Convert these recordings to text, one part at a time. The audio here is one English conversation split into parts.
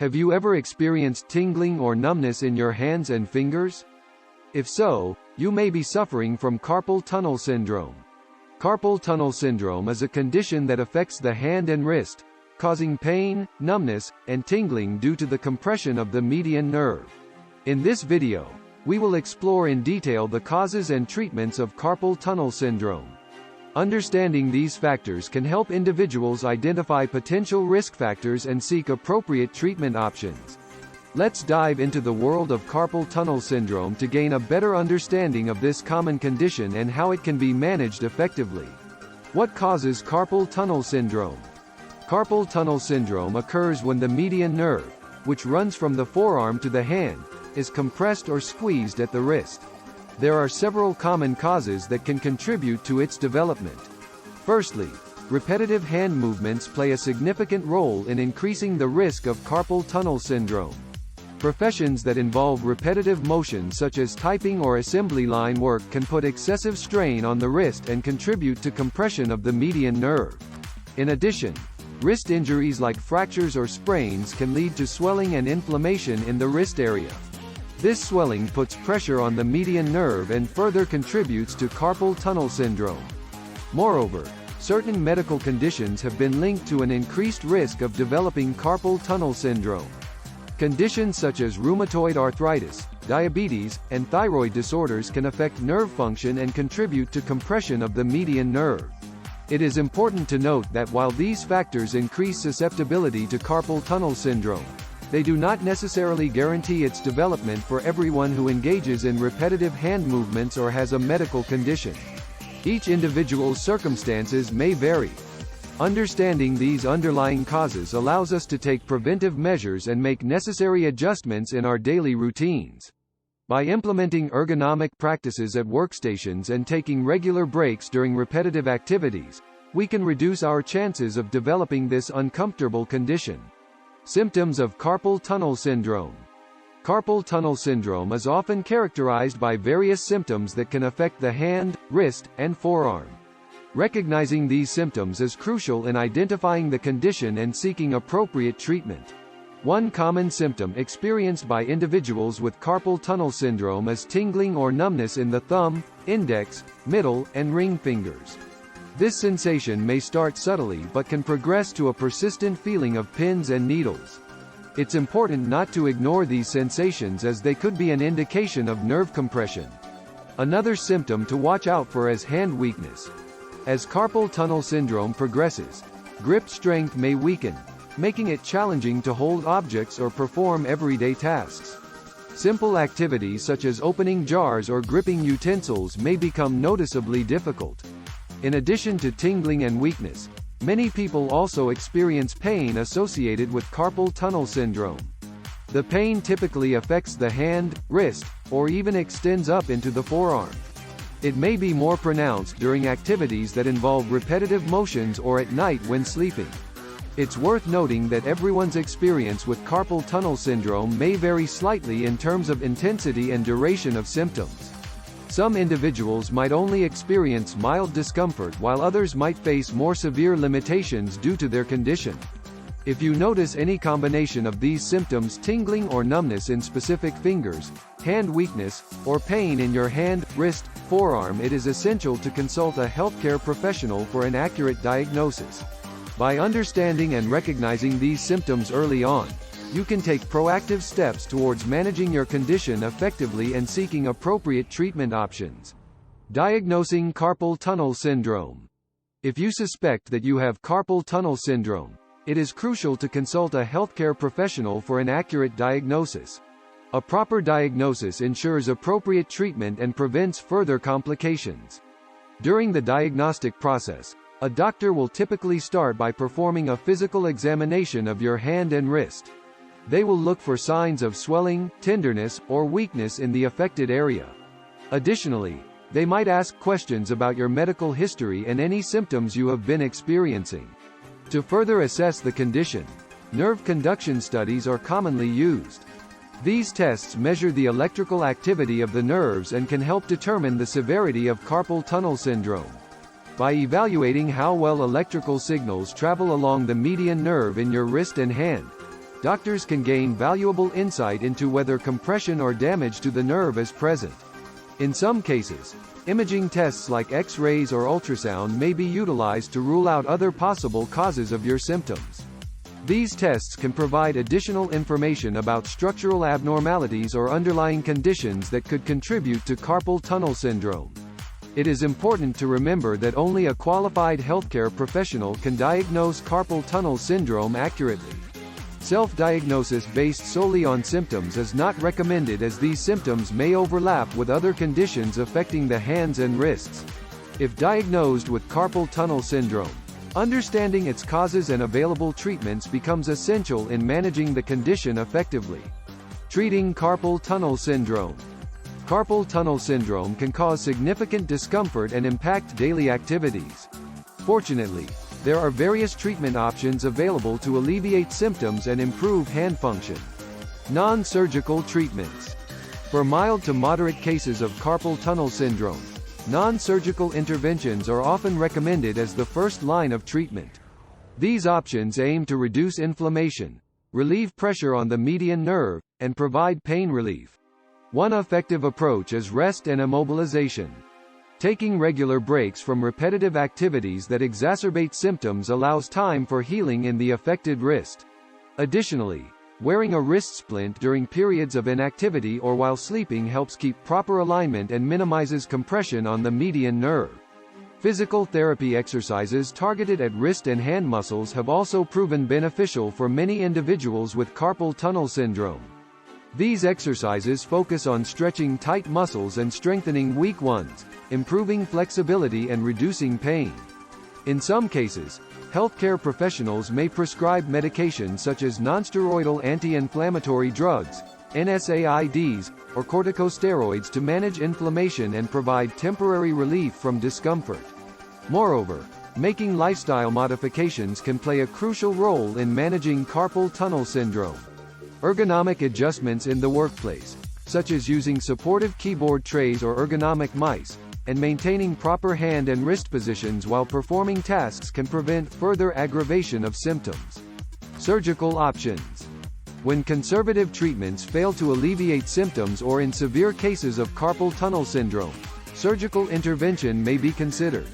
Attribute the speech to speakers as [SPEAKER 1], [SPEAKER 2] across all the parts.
[SPEAKER 1] Have you ever experienced tingling or numbness in your hands and fingers? If so, you may be suffering from carpal tunnel syndrome. Carpal tunnel syndrome is a condition that affects the hand and wrist, causing pain, numbness, and tingling due to the compression of the median nerve. In this video, we will explore in detail the causes and treatments of carpal tunnel syndrome. Understanding these factors can help individuals identify potential risk factors and seek appropriate treatment options. Let's dive into the world of carpal tunnel syndrome to gain a better understanding of this common condition and how it can be managed effectively. What causes carpal tunnel syndrome? Carpal tunnel syndrome occurs when the median nerve, which runs from the forearm to the hand, is compressed or squeezed at the wrist. There are several common causes that can contribute to its development. Firstly, repetitive hand movements play a significant role in increasing the risk of carpal tunnel syndrome. Professions that involve repetitive motions such as typing or assembly line work can put excessive strain on the wrist and contribute to compression of the median nerve. In addition, wrist injuries like fractures or sprains can lead to swelling and inflammation in the wrist area. This swelling puts pressure on the median nerve and further contributes to carpal tunnel syndrome. Moreover, certain medical conditions have been linked to an increased risk of developing carpal tunnel syndrome. Conditions such as rheumatoid arthritis, diabetes, and thyroid disorders can affect nerve function and contribute to compression of the median nerve. It is important to note that while these factors increase susceptibility to carpal tunnel syndrome, they do not necessarily guarantee its development for everyone who engages in repetitive hand movements or has a medical condition. Each individual's circumstances may vary. Understanding these underlying causes allows us to take preventive measures and make necessary adjustments in our daily routines. By implementing ergonomic practices at workstations and taking regular breaks during repetitive activities, we can reduce our chances of developing this uncomfortable condition. Symptoms of carpal tunnel syndrome. Carpal tunnel syndrome is often characterized by various symptoms that can affect the hand, wrist, and forearm. Recognizing these symptoms is crucial in identifying the condition and seeking appropriate treatment. One common symptom experienced by individuals with carpal tunnel syndrome is tingling or numbness in the thumb, index, middle, and ring fingers. This sensation may start subtly but can progress to a persistent feeling of pins and needles. It's important not to ignore these sensations as they could be an indication of nerve compression. Another symptom to watch out for is hand weakness. As carpal tunnel syndrome progresses, grip strength may weaken, making it challenging to hold objects or perform everyday tasks. Simple activities such as opening jars or gripping utensils may become noticeably difficult. In addition to tingling and weakness, many people also experience pain associated with carpal tunnel syndrome. The pain typically affects the hand, wrist, or even extends up into the forearm. It may be more pronounced during activities that involve repetitive motions or at night when sleeping. It's worth noting that everyone's experience with carpal tunnel syndrome may vary slightly in terms of intensity and duration of symptoms. Some individuals might only experience mild discomfort while others might face more severe limitations due to their condition. If you notice any combination of these symptoms, tingling or numbness in specific fingers, hand weakness, or pain in your hand, wrist, forearm, it is essential to consult a healthcare professional for an accurate diagnosis. By understanding and recognizing these symptoms early on, you can take proactive steps towards managing your condition effectively and seeking appropriate treatment options. Diagnosing carpal tunnel syndrome. If you suspect that you have carpal tunnel syndrome, it is crucial to consult a healthcare professional for an accurate diagnosis. A proper diagnosis ensures appropriate treatment and prevents further complications. During the diagnostic process, a doctor will typically start by performing a physical examination of your hand and wrist. They will look for signs of swelling, tenderness, or weakness in the affected area. Additionally, they might ask questions about your medical history and any symptoms you have been experiencing. To further assess the condition, nerve conduction studies are commonly used. These tests measure the electrical activity of the nerves and can help determine the severity of carpal tunnel syndrome. By evaluating how well electrical signals travel along the median nerve in your wrist and hand, doctors can gain valuable insight into whether compression or damage to the nerve is present. In some cases, imaging tests like X-rays or ultrasound may be utilized to rule out other possible causes of your symptoms. These tests can provide additional information about structural abnormalities or underlying conditions that could contribute to carpal tunnel syndrome. It is important to remember that only a qualified healthcare professional can diagnose carpal tunnel syndrome accurately. Self-diagnosis based solely on symptoms is not recommended, as these symptoms may overlap with other conditions affecting the hands and wrists. If diagnosed with carpal tunnel syndrome, understanding its causes and available treatments becomes essential in managing the condition effectively. Treating carpal tunnel syndrome. Carpal tunnel syndrome can cause significant discomfort and impact daily activities. Fortunately, there are various treatment options available to alleviate symptoms and improve hand function. Non-surgical treatments. For mild to moderate cases of carpal tunnel syndrome, non-surgical interventions are often recommended as the first line of treatment. These options aim to reduce inflammation, relieve pressure on the median nerve, and provide pain relief. One effective approach is rest and immobilization. Taking regular breaks from repetitive activities that exacerbate symptoms allows time for healing in the affected wrist. Additionally, wearing a wrist splint during periods of inactivity or while sleeping helps keep proper alignment and minimizes compression on the median nerve. Physical therapy exercises targeted at wrist and hand muscles have also proven beneficial for many individuals with carpal tunnel syndrome. These exercises focus on stretching tight muscles and strengthening weak ones, improving flexibility and reducing pain. In some cases, healthcare professionals may prescribe medications such as nonsteroidal anti-inflammatory drugs, NSAIDs, or corticosteroids to manage inflammation and provide temporary relief from discomfort. Moreover, making lifestyle modifications can play a crucial role in managing carpal tunnel syndrome. Ergonomic adjustments in the workplace, such as using supportive keyboard trays or ergonomic mice, and maintaining proper hand and wrist positions while performing tasks can prevent further aggravation of symptoms. Surgical options. When conservative treatments fail to alleviate symptoms or in severe cases of carpal tunnel syndrome, surgical intervention may be considered.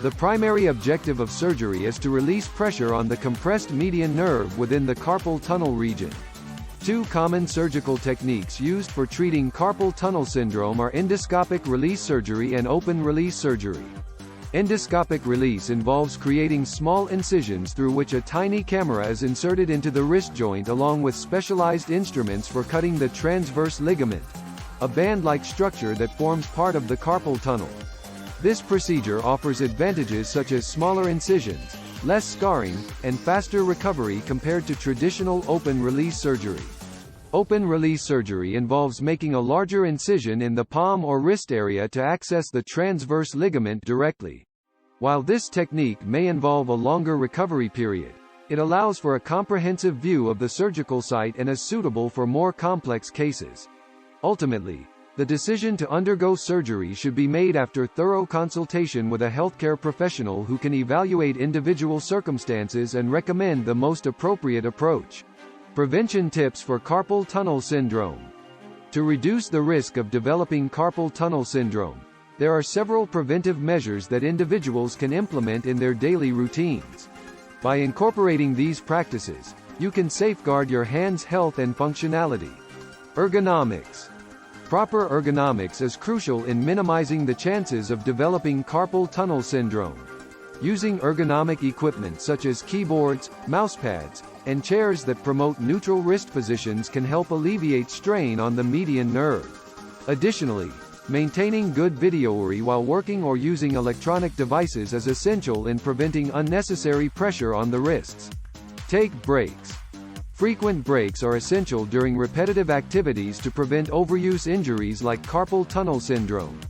[SPEAKER 1] The primary objective of surgery is to release pressure on the compressed median nerve within the carpal tunnel region. Two common surgical techniques used for treating carpal tunnel syndrome are endoscopic release surgery and open release surgery. Endoscopic release involves creating small incisions through which a tiny camera is inserted into the wrist joint along with specialized instruments for cutting the transverse ligament, a band-like structure that forms part of the carpal tunnel. This procedure offers advantages such as smaller incisions, less scarring, and faster recovery compared to traditional open-release surgery. Open-release surgery involves making a larger incision in the palm or wrist area to access the transverse ligament directly. While this technique may involve a longer recovery period, it allows for a comprehensive view of the surgical site and is suitable for more complex cases. Ultimately, the decision to undergo surgery should be made after thorough consultation with a healthcare professional who can evaluate individual circumstances and recommend the most appropriate approach. Prevention tips for carpal tunnel syndrome. To reduce the risk of developing carpal tunnel syndrome, there are several preventive measures that individuals can implement in their daily routines. By incorporating these practices, you can safeguard your hand's health and functionality. Ergonomics. Proper ergonomics is crucial in minimizing the chances of developing carpal tunnel syndrome. Using ergonomic equipment such as keyboards, mousepads, and chairs that promote neutral wrist positions can help alleviate strain on the median nerve. Additionally, maintaining good videory while working or using electronic devices is essential in preventing unnecessary pressure on the wrists. Take breaks. Frequent breaks are essential during repetitive activities to prevent overuse injuries like carpal tunnel syndrome.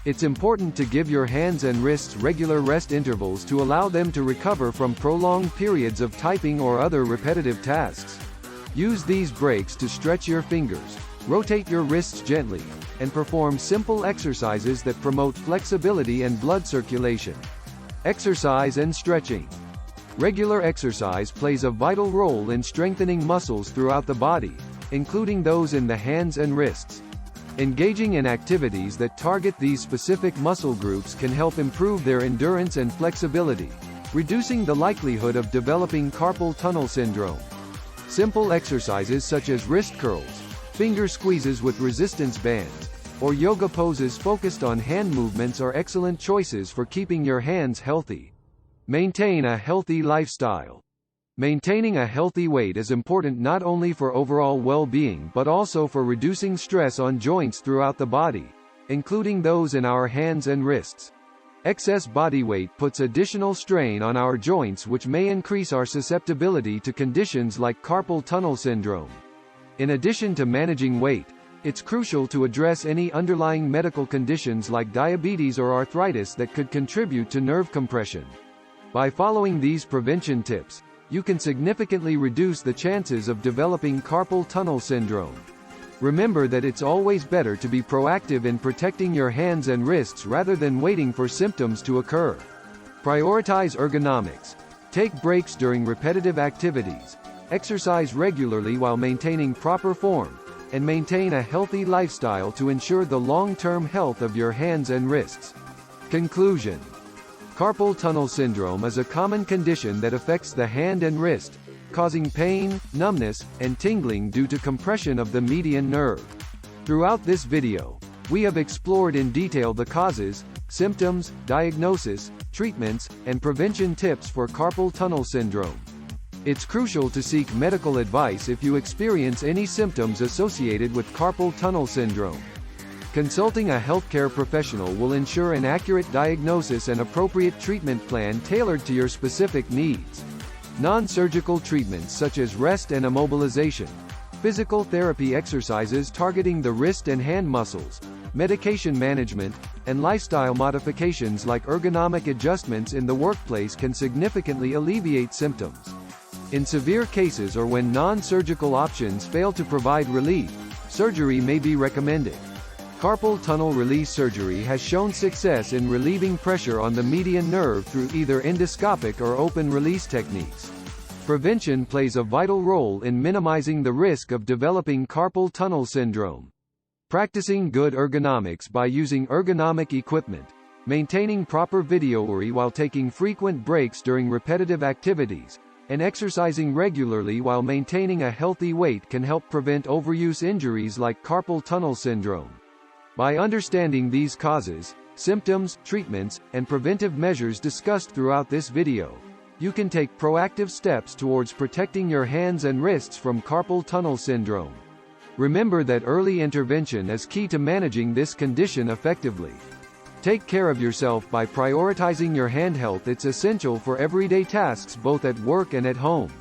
[SPEAKER 1] It's important to give your hands and wrists regular rest intervals to allow them to recover from prolonged periods of typing or other repetitive tasks. Use these breaks to stretch your fingers, rotate your wrists gently, and perform simple exercises that promote flexibility and blood circulation. Exercise and stretching. Regular exercise plays a vital role in strengthening muscles throughout the body, including those in the hands and wrists. Engaging in activities that target these specific muscle groups can help improve their endurance and flexibility, reducing the likelihood of developing carpal tunnel syndrome. Simple exercises such as wrist curls, finger squeezes with resistance bands, or yoga poses focused on hand movements are excellent choices for keeping your hands healthy. Maintain a healthy lifestyle. Maintaining a healthy weight is important not only for overall well-being but also for reducing stress on joints throughout the body, including those in our hands and wrists. Excess body weight puts additional strain on our joints, which may increase our susceptibility to conditions like carpal tunnel syndrome. In addition to managing weight, it's crucial to address any underlying medical conditions like diabetes or arthritis that could contribute to nerve compression. By following these prevention tips, you can significantly reduce the chances of developing carpal tunnel syndrome. Remember that it's always better to be proactive in protecting your hands and wrists rather than waiting for symptoms to occur. Prioritize ergonomics. Take breaks during repetitive activities. Exercise regularly while maintaining proper form, and maintain a healthy lifestyle to ensure the long-term health of your hands and wrists. Conclusion. Carpal tunnel syndrome is a common condition that affects the hand and wrist, causing pain, numbness, and tingling due to compression of the median nerve. Throughout this video, we have explored in detail the causes, symptoms, diagnosis, treatments, and prevention tips for carpal tunnel syndrome. It's crucial to seek medical advice if you experience any symptoms associated with carpal tunnel syndrome. Consulting a healthcare professional will ensure an accurate diagnosis and appropriate treatment plan tailored to your specific needs. Non-surgical treatments such as rest and immobilization, physical therapy exercises targeting the wrist and hand muscles, medication management, and lifestyle modifications like ergonomic adjustments in the workplace can significantly alleviate symptoms. In severe cases or when non-surgical options fail to provide relief, surgery may be recommended. Carpal tunnel release surgery has shown success in relieving pressure on the median nerve through either endoscopic or open release techniques. Prevention plays a vital role in minimizing the risk of developing carpal tunnel syndrome. Practicing good ergonomics by using ergonomic equipment, maintaining proper video while taking frequent breaks during repetitive activities, and exercising regularly while maintaining a healthy weight can help prevent overuse injuries like carpal tunnel syndrome. By understanding these causes, symptoms, treatments, and preventive measures discussed throughout this video, you can take proactive steps towards protecting your hands and wrists from carpal tunnel syndrome. Remember that early intervention is key to managing this condition effectively. Take care of yourself by prioritizing your hand health. It's essential for everyday tasks both at work and at home.